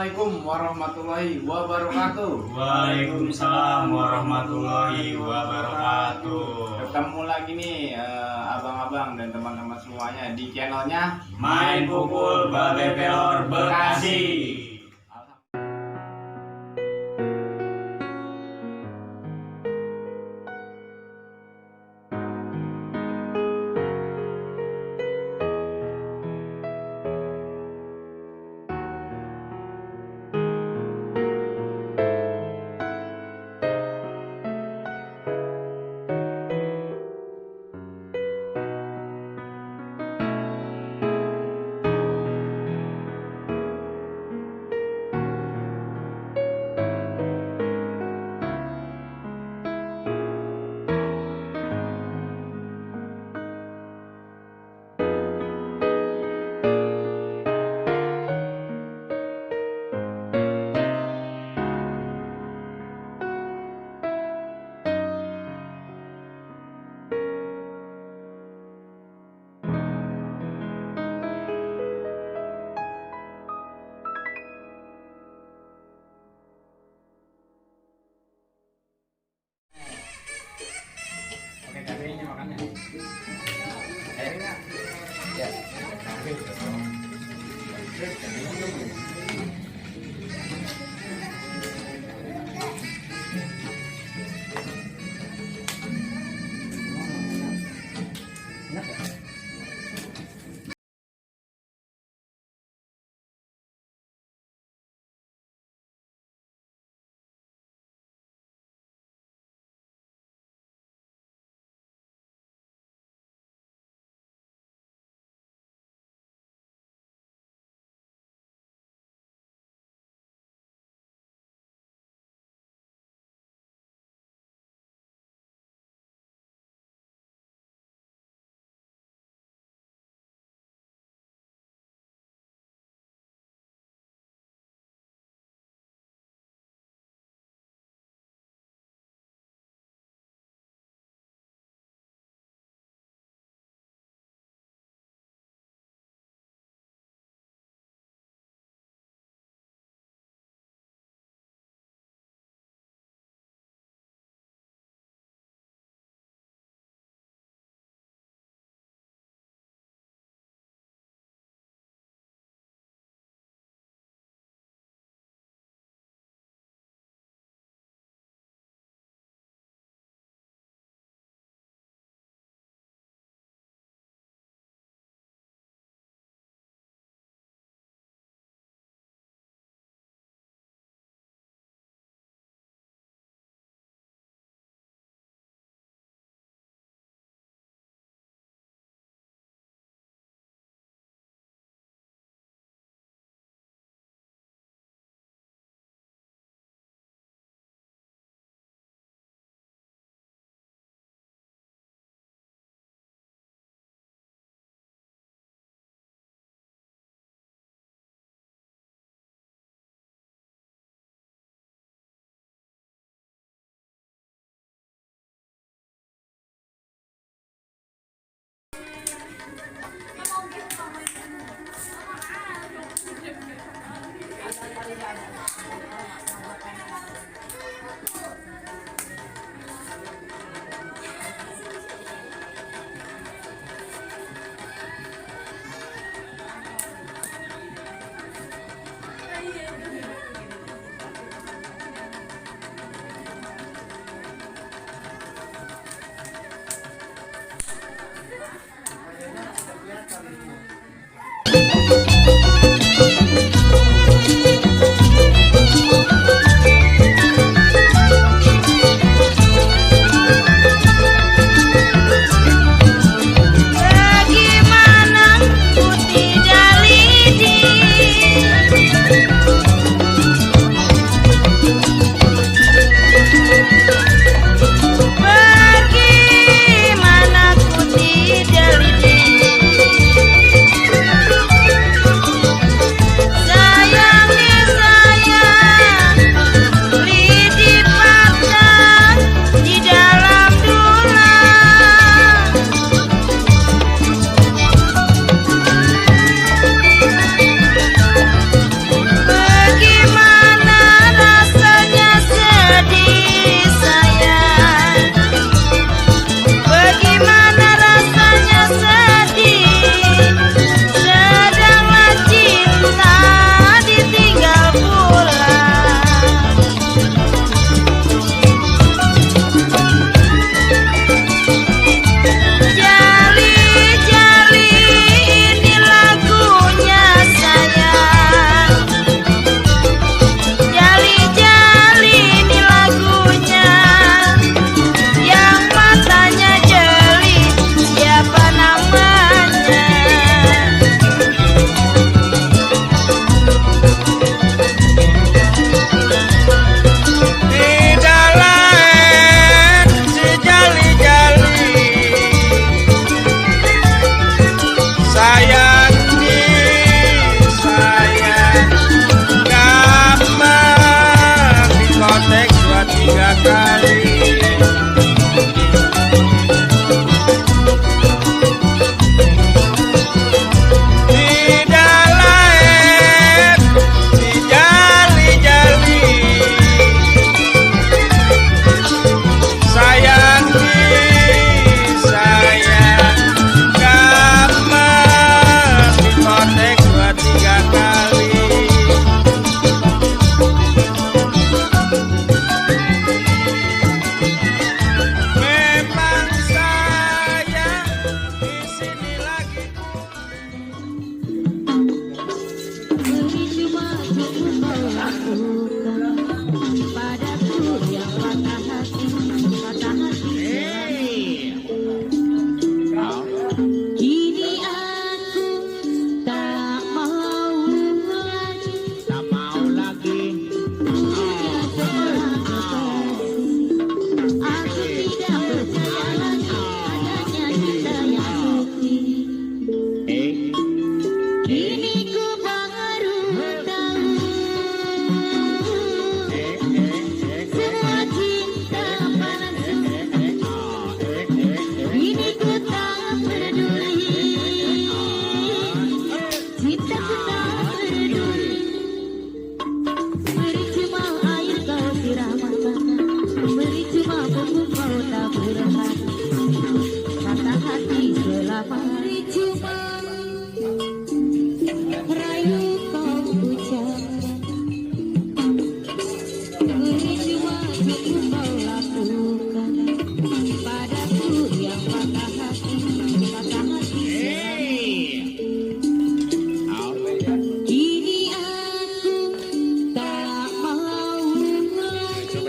Assalamualaikum warahmatullahi wabarakatuh. Waalaikumsalam warahmatullahi wabarakatuh. Ketemu lagi nih abang-abang dan teman-teman semuanya di channelnya Main Pukul Babe Pelor Bekasi.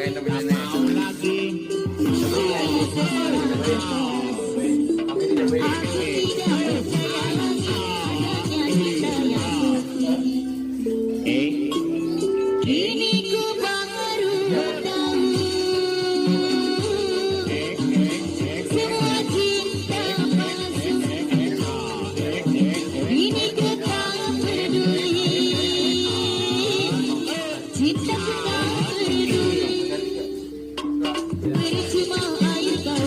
Kini ku baru tahu semua cinta palsu. Kini ku tak peduli cinta ku tak peduli. Percuma air kau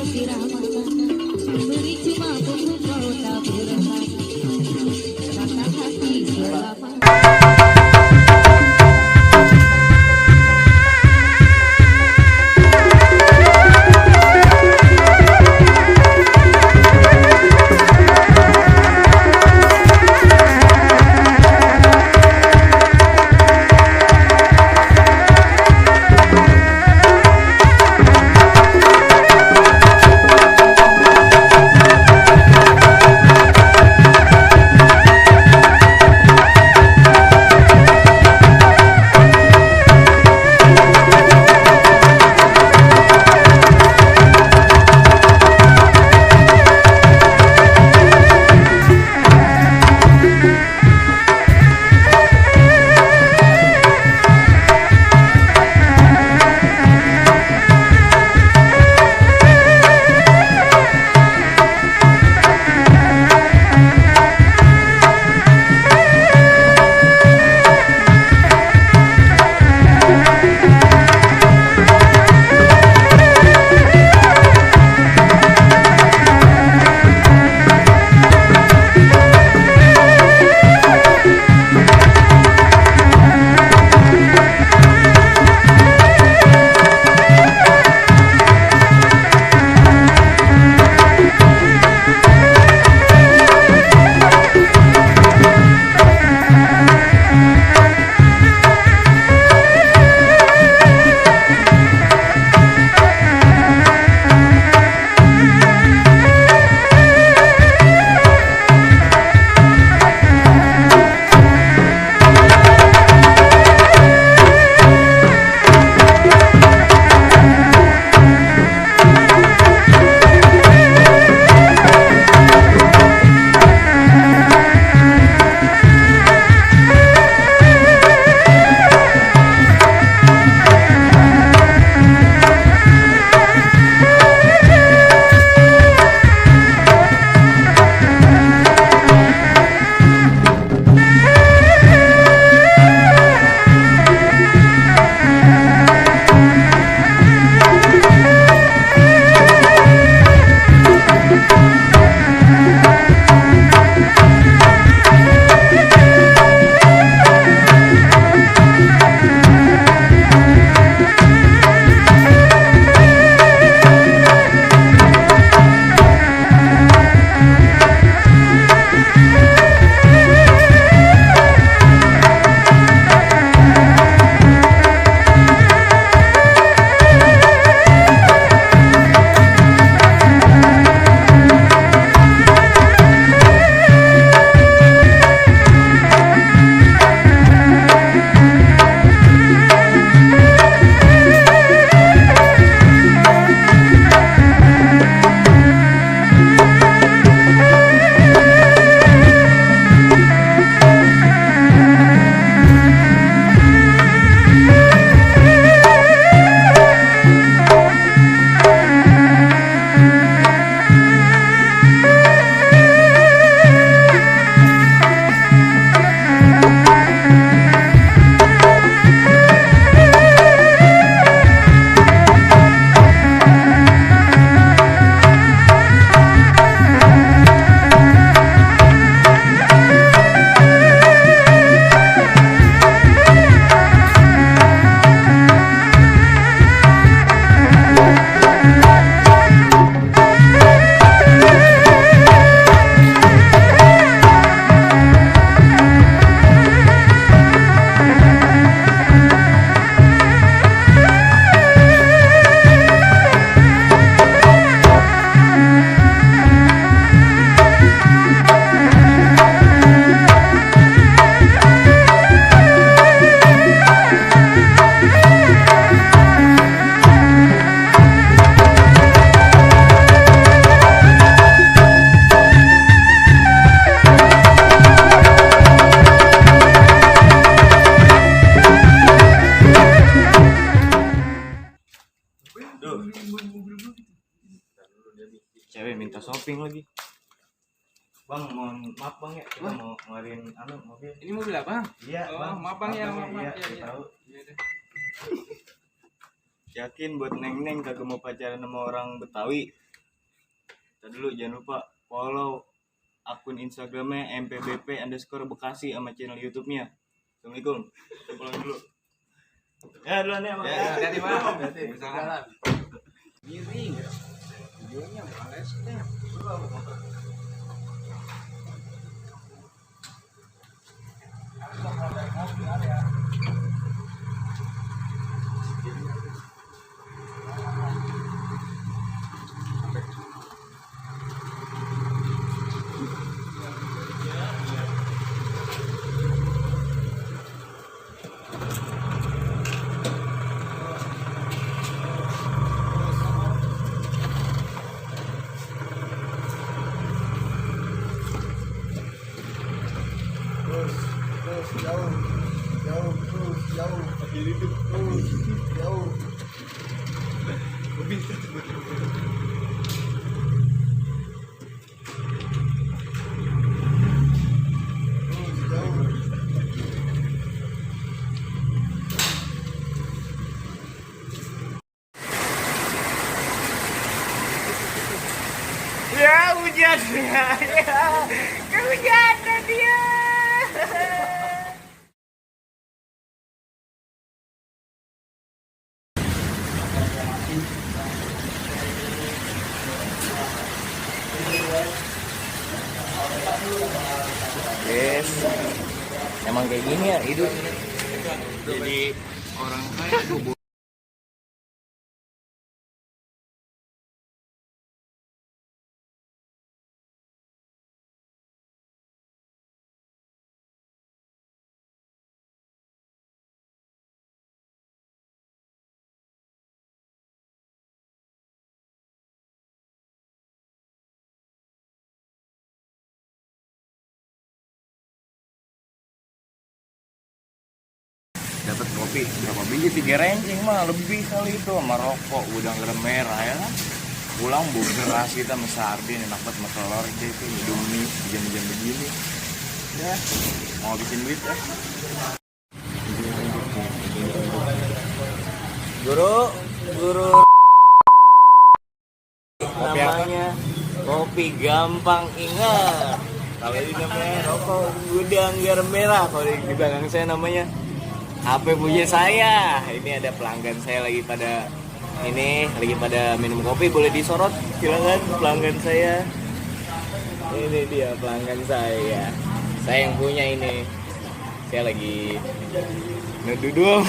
cewek minta shopping lagi. Bang, mohon maaf bang ya, kita mau ngeluarin mobil. Ini mobil apa? Iya, Oh, bang. maaf bang ya, maaf. Iya, Iya. tahu. Iya deh. Yakin buat neng kagak mau pacaran sama orang Betawi. Tadi dulu jangan lupa follow akun Instagramnya mpbp_bekasi sama channel YouTube-nya. Assalamualaikum. Kita pulang dulu. Ya duluan ya, Bang. Ya, hati-hati bang. Hati-hati. Jalan. Miring. Videonya males deh. Ya hujan ya, kehujanan dia. Yes, emang kayak gini ya hidup. Jadi orang kaya tuh. Dapat kopi berapa biji, 3 rencing mah lebih kali itu, sama rokok udang garam merah ya kan. Pulang bau beras kita sama sardin enak banget sama telur deh itu, hidung mie jam-jam begini ya, mau habisin duit ya. Guru namanya kopi gampang ingat. Kalau ini namanya rokok udang garam merah, kalau di belakang saya namanya HP punya saya. Ini ada pelanggan saya lagi pada minum kopi, boleh disorot silakan pelanggan saya. Ini dia pelanggan saya yang punya ini. Saya lagi nuduh doang.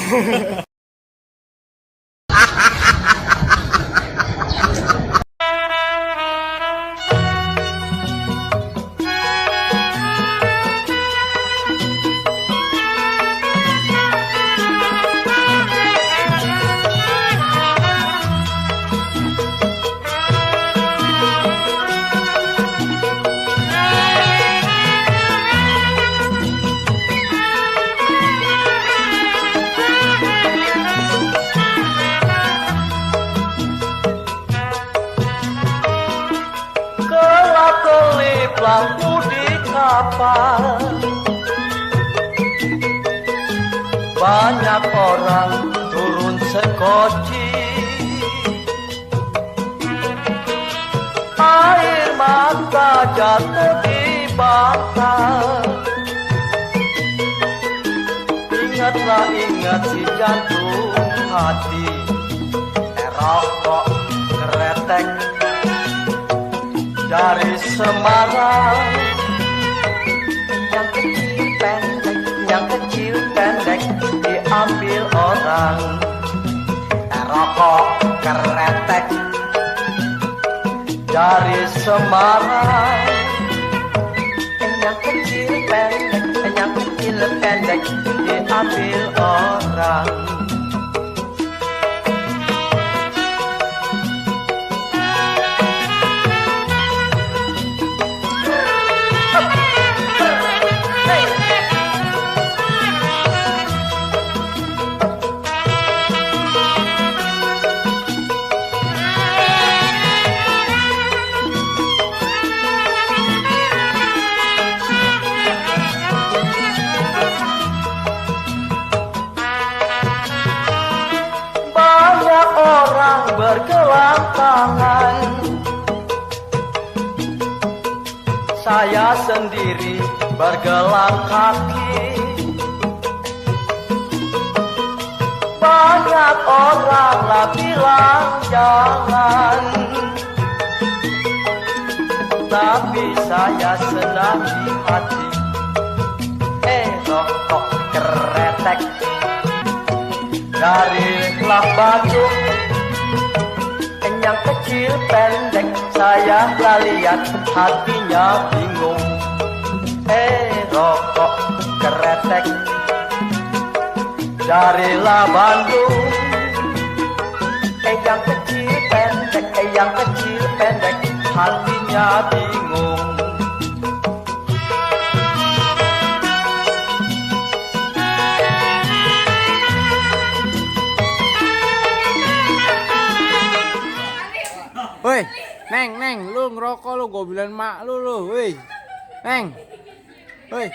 lampu di kapal. Banyak orang turun sekoci, air mata jatuh di bantal. Ingatlah, ingat si jantung hati, rokok keretek dari Semarang. Yang kecil pendek diambil orang. Rokok keretek dari Semarang. Yang kecil pendek diambil orang. orang bergelantangan. Saya sendiri bergelang kaki. Banyak orang lah bilang jangan, tapi saya senang di hati. Rokok keretek darilah Bandung, yang kecil pendek saya lah lihat hatinya bingung. Rokok keretek darilah Bandung, yang kecil pendek, yang kecil pendek hatinya bingung. Woi, Neng, lu ngerokok lu, gue bilang mak lu, woi, Neng, woi.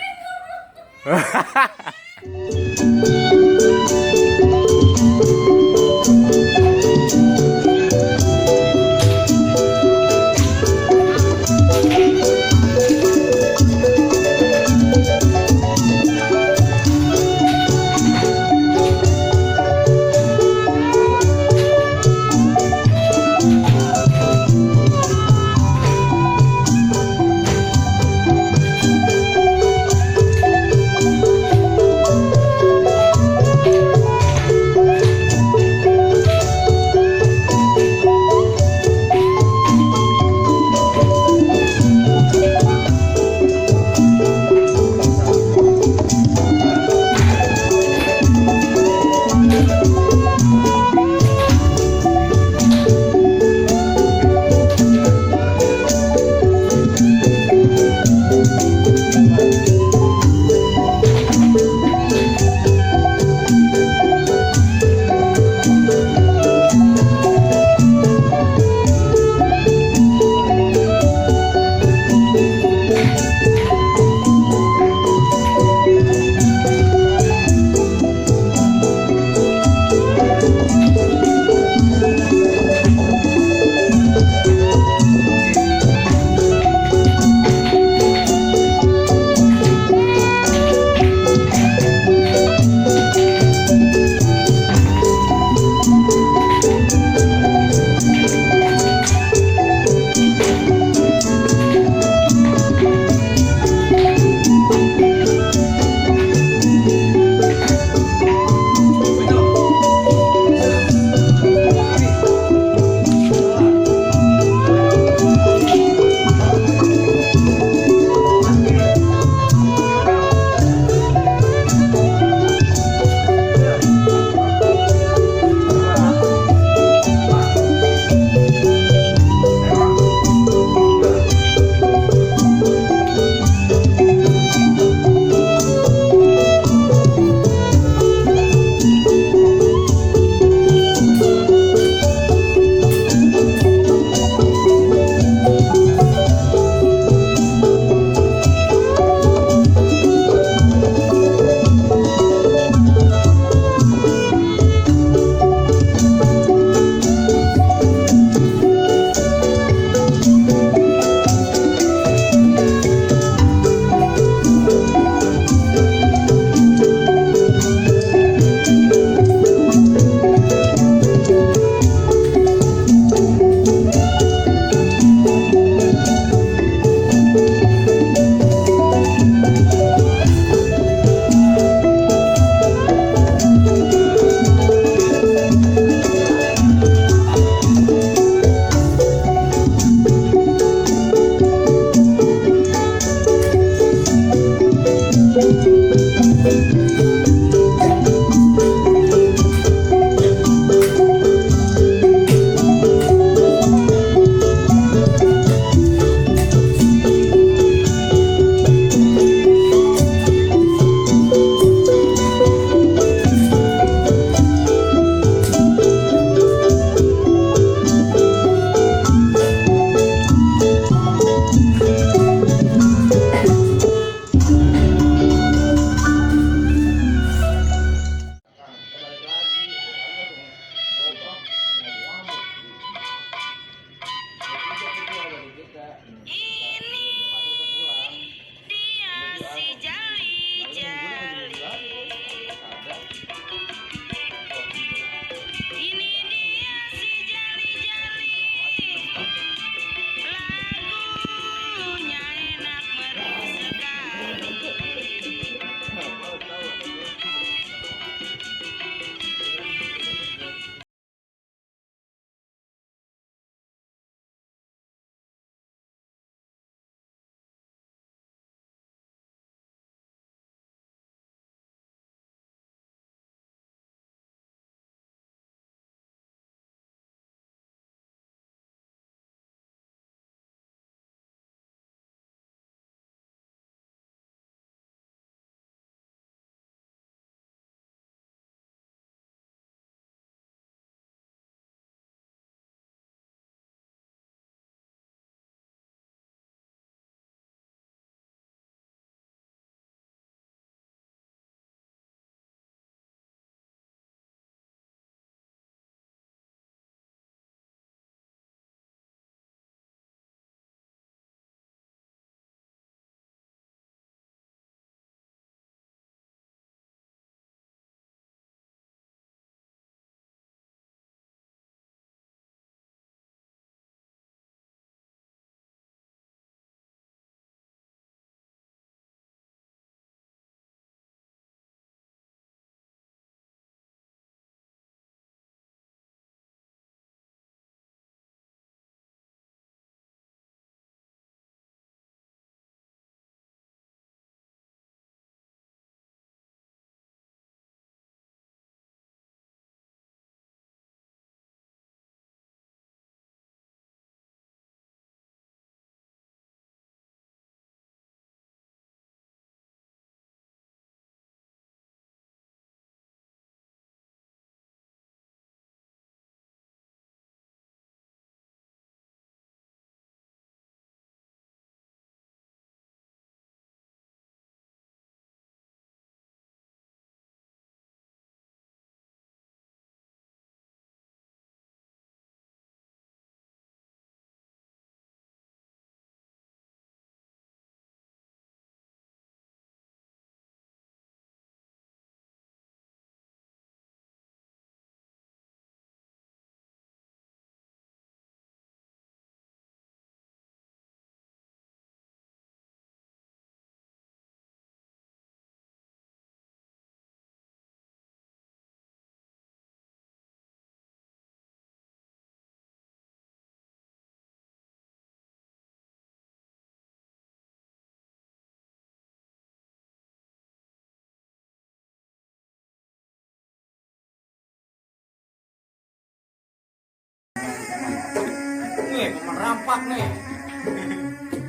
nih, mau rampak nih.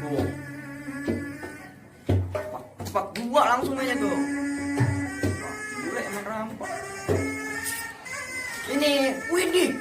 Tuh. Cepat dua langsung aja tuh. Bule emang rampak. Ini, widih.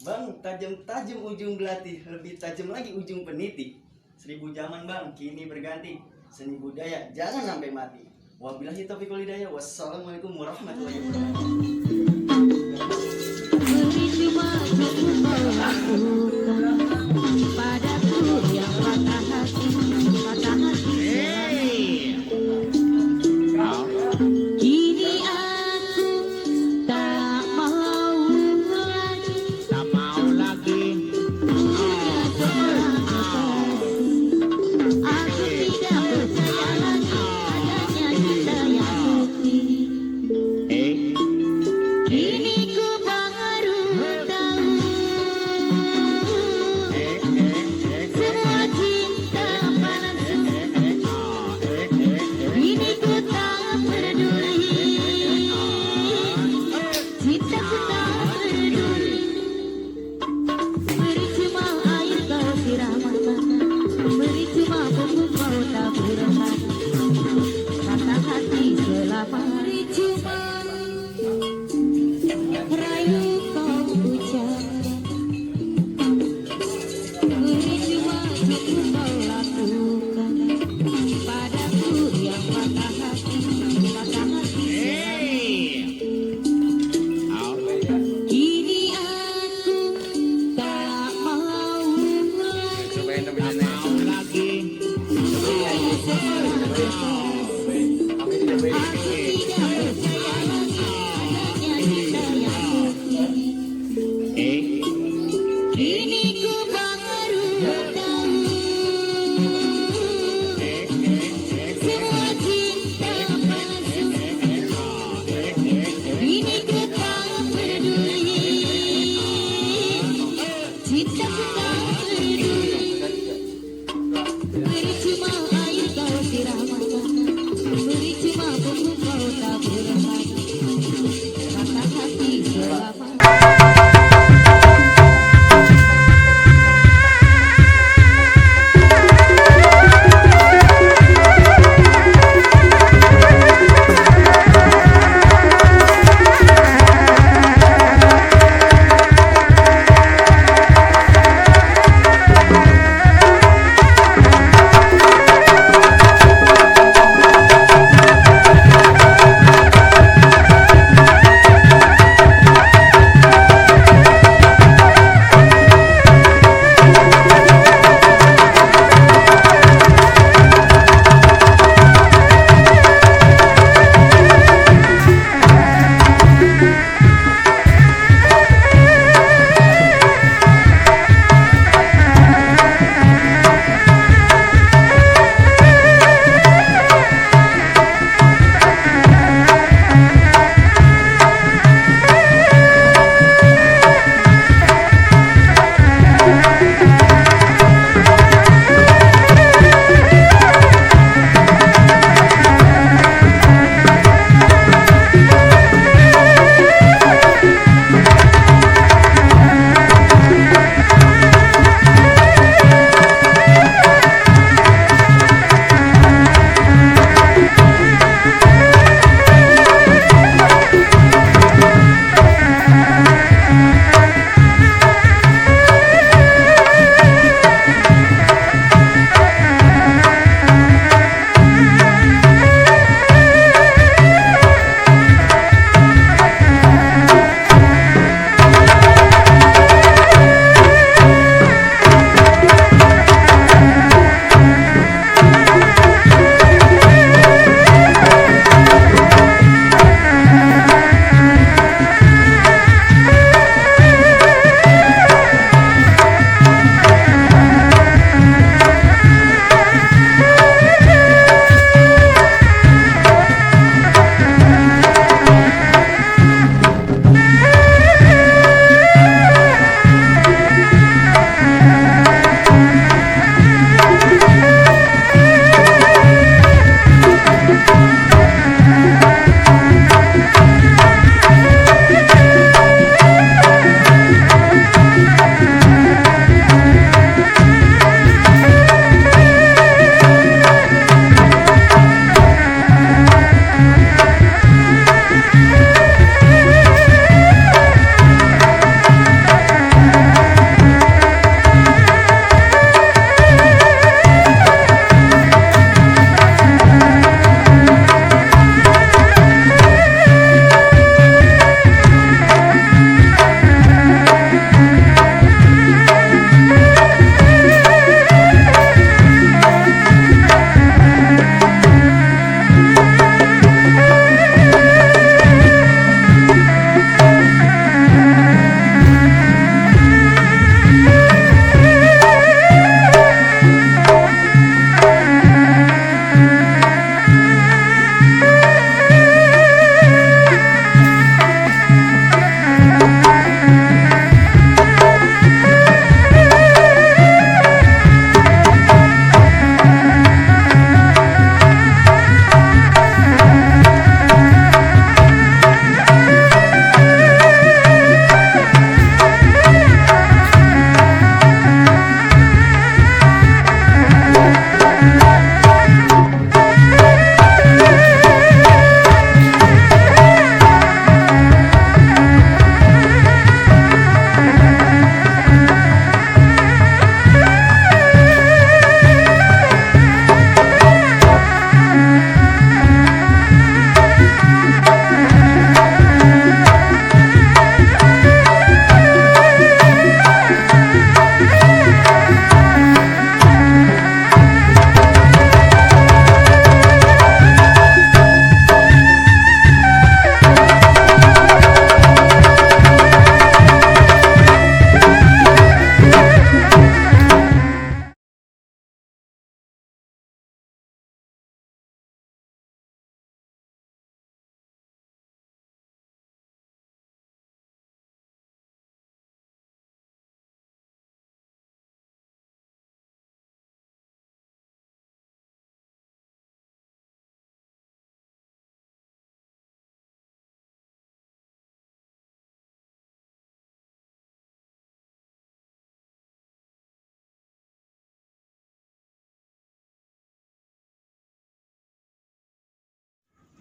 Bang, tajam-tajam ujung belati, lebih tajam lagi ujung peniti. 1000 zaman bang, kini berganti. Seni budaya, jangan sampai mati. Wabillahi taufiq wal hidayah. Wassalamualaikum warahmatullahi wabarakatuh. Beri cuma cukup melakukan padaku yang patah hati. Kini aku tak mau lagi. Aku tidak percaya lagi adanya cinta yang bukti. Kini ku baru tahu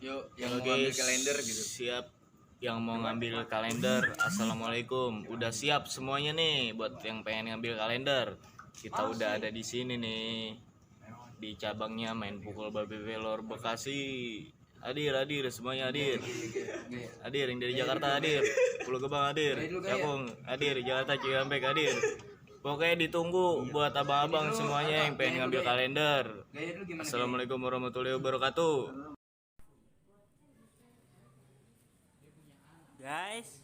Yuk, yang Halo mau ambil guys, kalender gitu. siap yang mau ngambil kalender. Assalamualaikum. Udah siap semuanya nih buat yang pengen ngambil kalender. Kita udah ada di sini nih. Di cabangnya Main Pukul Babe Velor Bekasi. Hadir semuanya hadir. Hadir yang dari Jakarta hadir. Pulau Gebang hadir. Cakung hadir, Jakarta Cikampek hadir. Pokoknya ditunggu buat abang-abang semuanya yang pengen ngambil kalender. Assalamualaikum warahmatullahi wabarakatuh. Guys,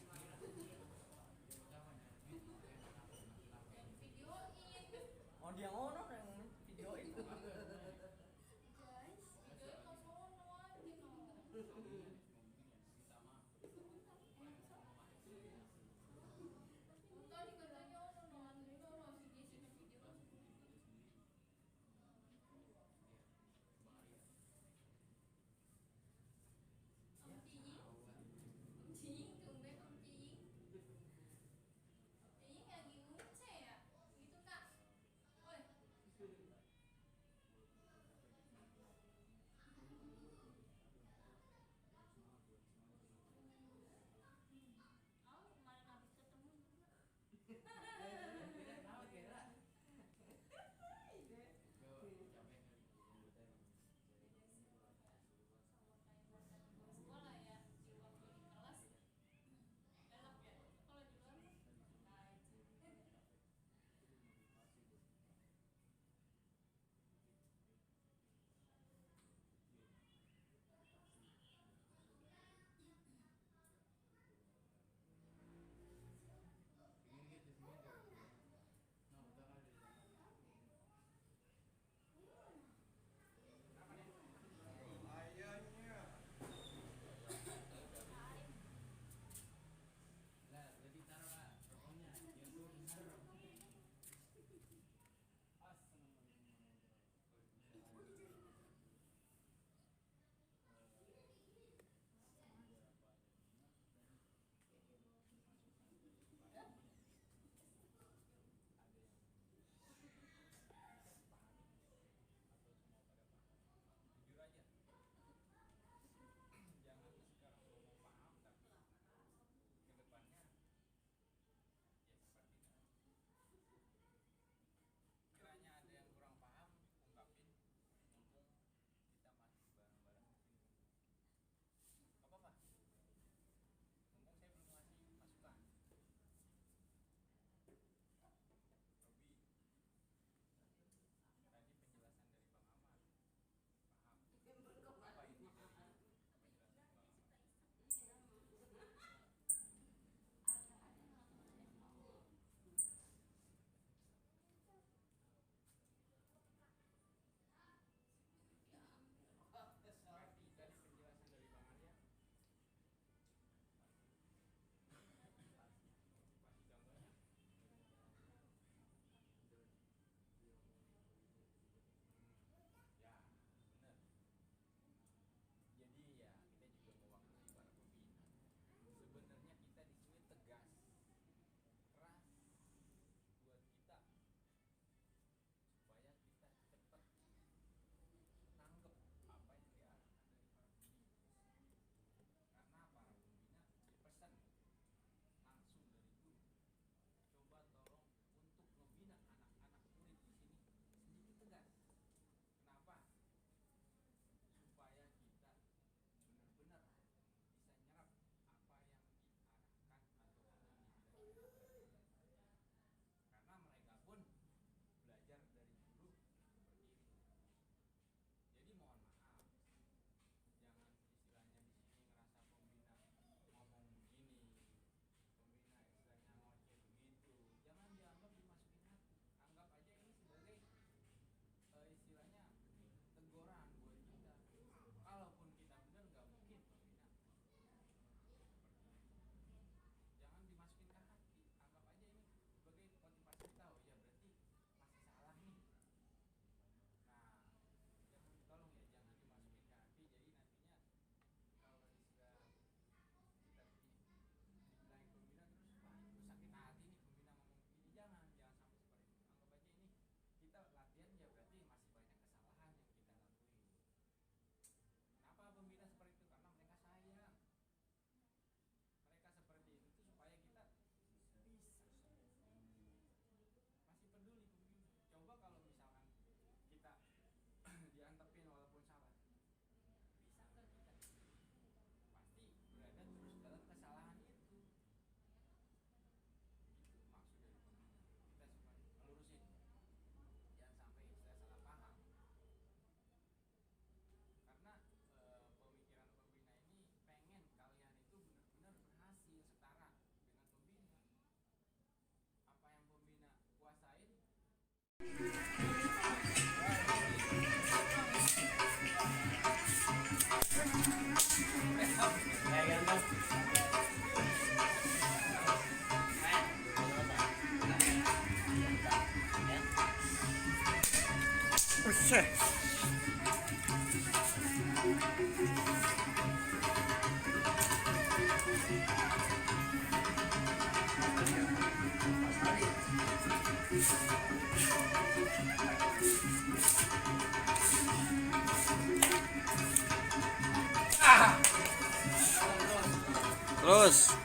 Terus.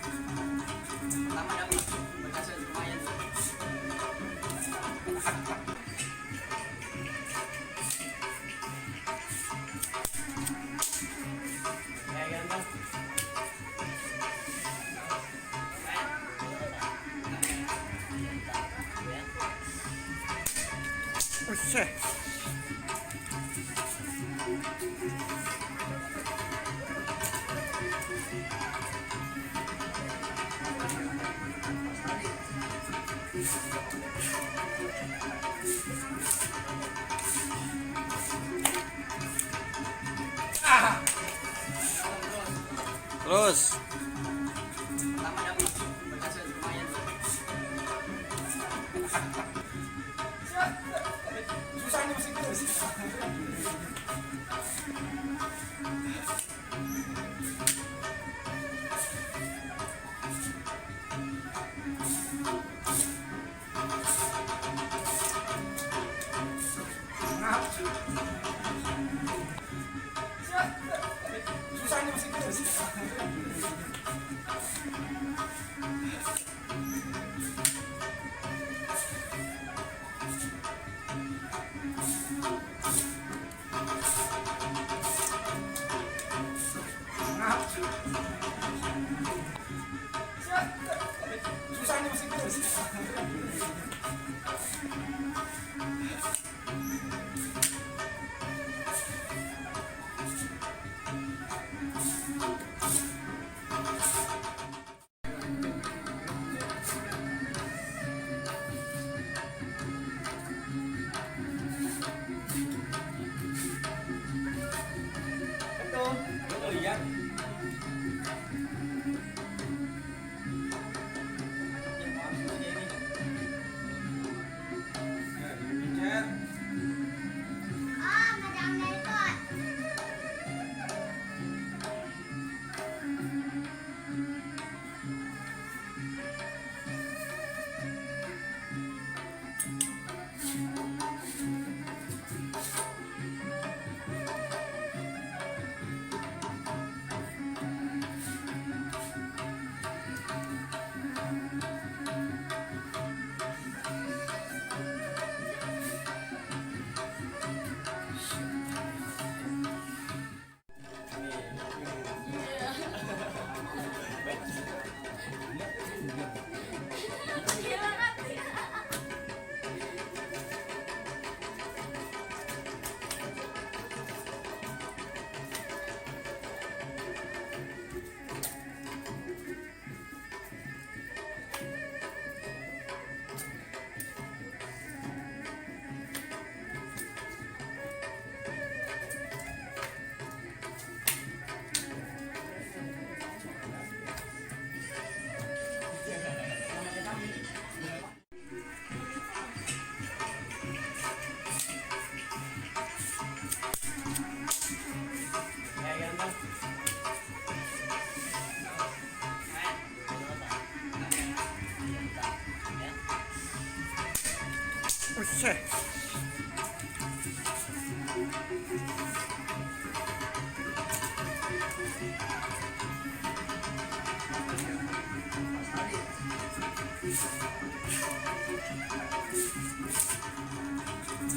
Pertama dapat berhasil lumayan. Terus.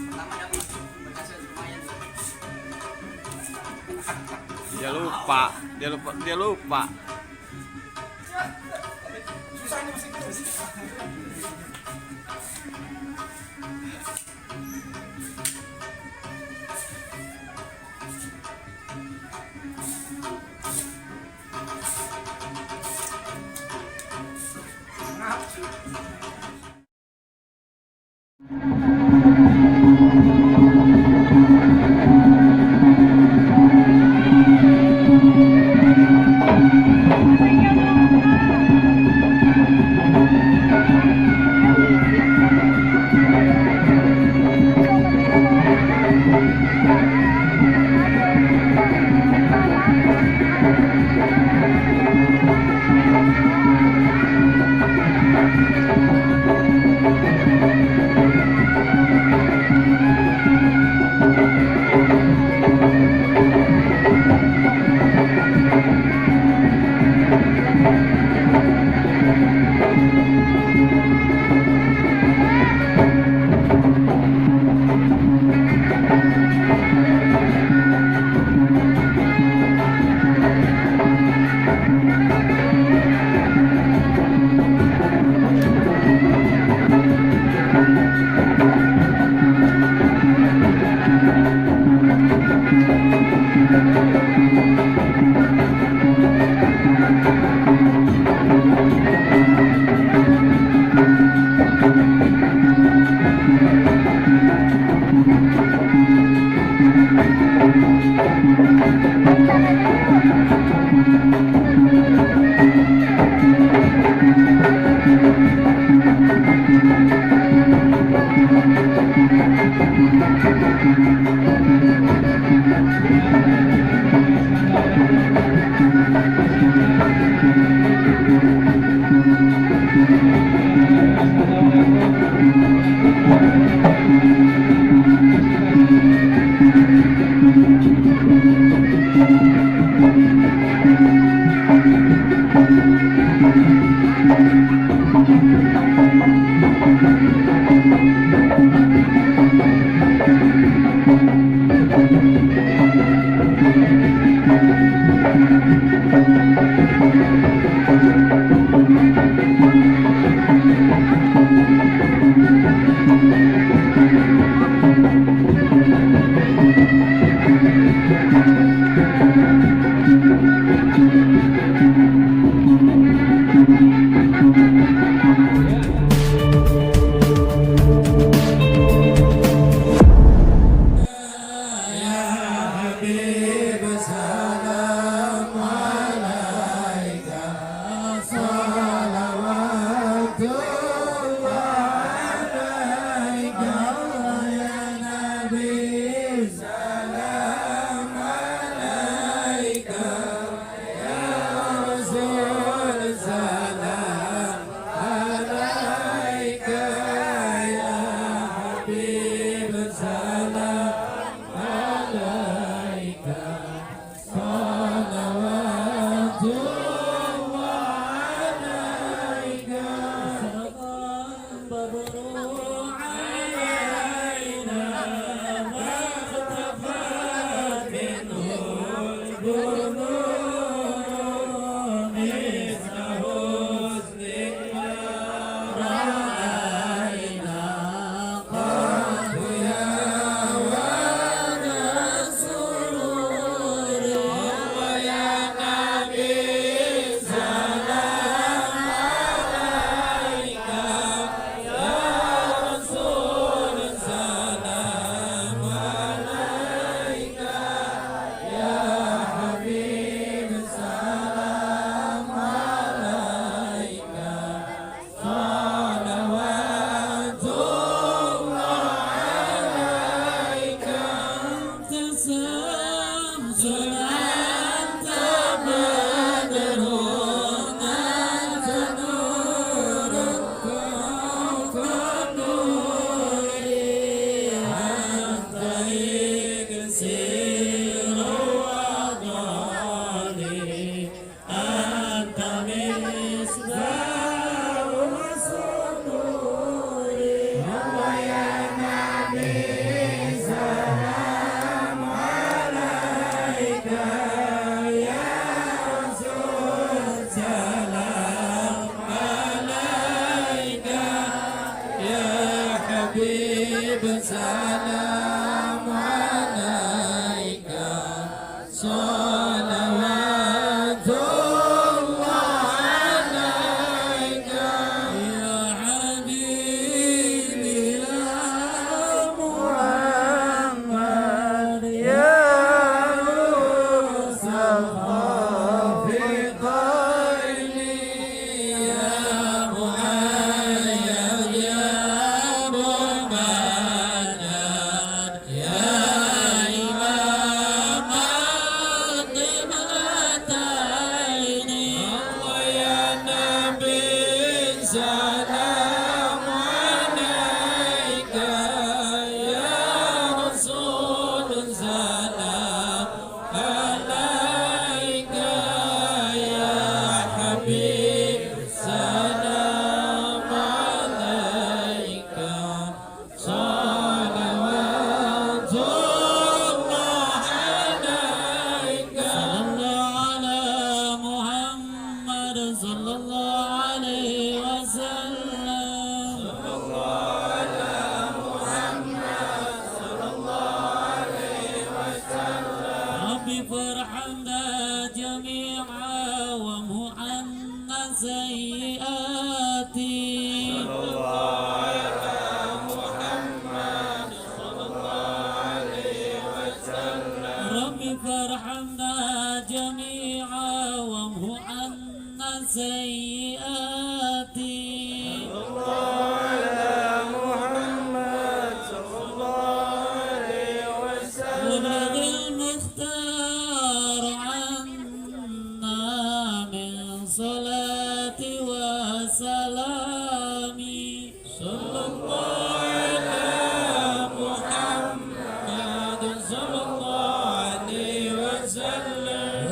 Pertama dapat berhasil lumayan. Dia lupa. Thank you.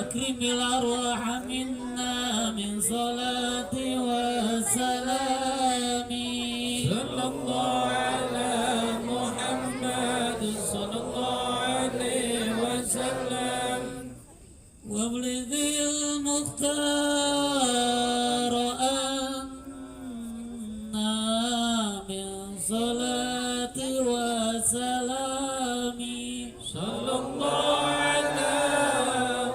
واكرم الأرواح منا من صلاة وسلام صلى الله على محمد صلى الله عليه وسلم وابلغ المختار أنا من صلاة وسلام صلى الله على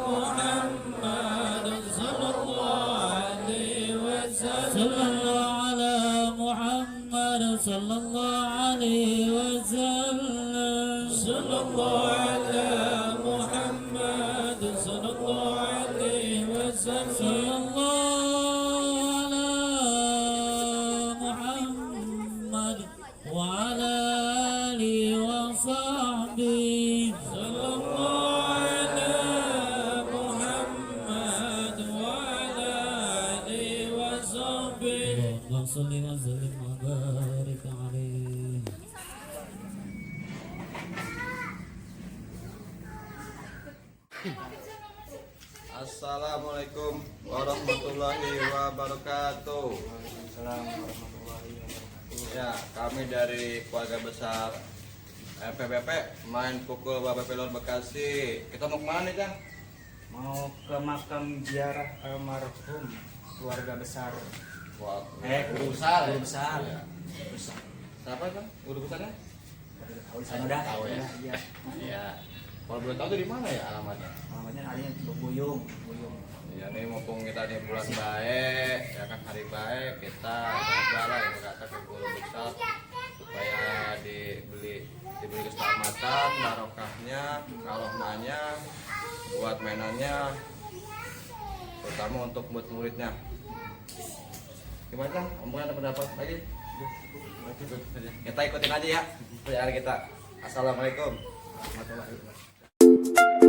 محمد صلى الله عليه وسلم صلى الله على محمد صلى الله عليه وسلم صلى الله على محمد صلى الله عليه وسلم صلى الله على محمد وعلى آله وصحبه صلى الله على محمد وعلى آله وصحبه اللهم صل وسلم وبارك عليه. Assalamualaikum warahmatullahi wabarakatuh. Ya, kami dari keluarga besar PBP main pukul Bapak Pelor Bekasi. Kita mau kemana nih, Kang? Mau ke makam ziarah almarhum keluarga besar. Wah, Guru besar. guru besar. Ya. Siapa, Kang? Guru besarnya? Udah tahu ya. Iya. Iya. Kalau boleh tahu dari mana ya alamatnya? Namanya adanya Buyung. Ya nih mumpung kita nih bulan baik, ya kan hari baik, kita coba lah ini kata ke guru besar supaya dibeli keselamatan, barokahnya, kalomanya, buat mainannya, terutama untuk buat muridnya. Gimana Kang? Omongan ada pendapat lagi? Kita ikutin aja ya perjalanan kita. Assalamualaikum warahmatullahi wabarakatuh.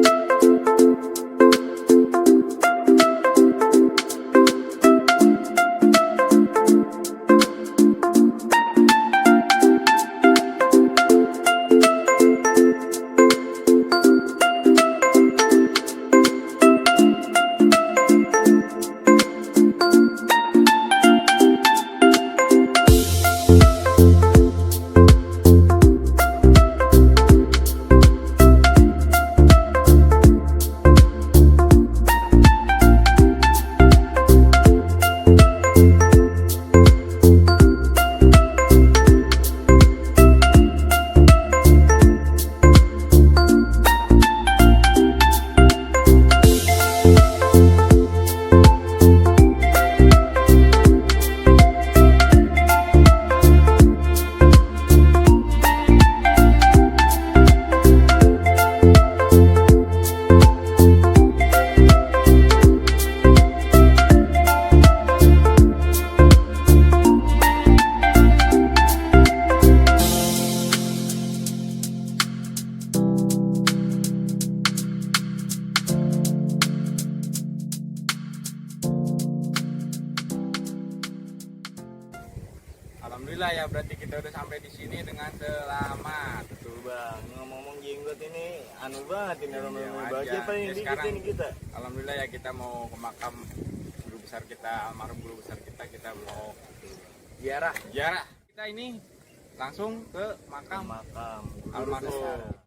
Alhamdulillah ya, berarti kita udah sampai di sini dengan selamat. Betul bang, ngomong jenggot ini anu banget ini orang-orang bahagia paling dikit ini kita. Alhamdulillah ya, kita mau ke makam guru besar kita, almarhum guru besar kita mau ziarah. Kita ini langsung ke makam almarhum.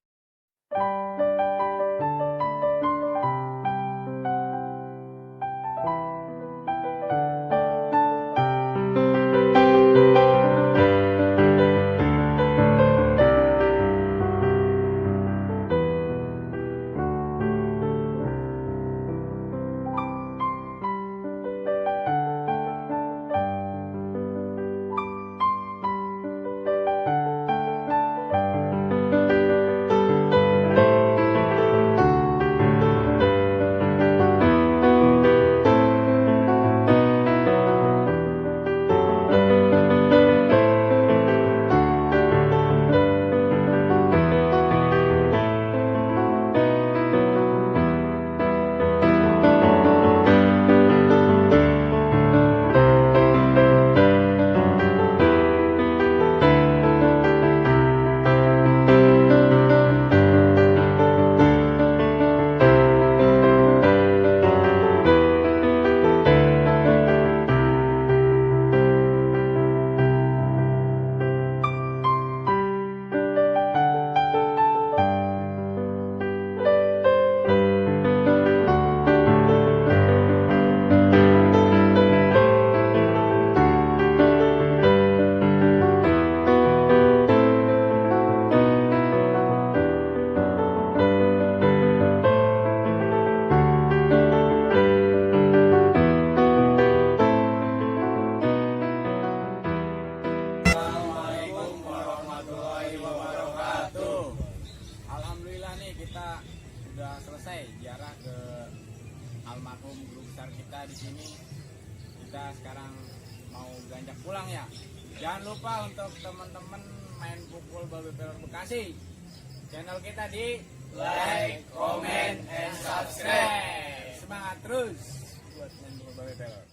udah selesai ziarah ke almarhum guru besar kita di sini. Kita sekarang mau beranjak pulang ya. Jangan lupa untuk teman-teman main pukul Babe Pelor Bekasi. Channel kita di like, comment, and subscribe. Semangat terus buat main pukul Babe Pelor.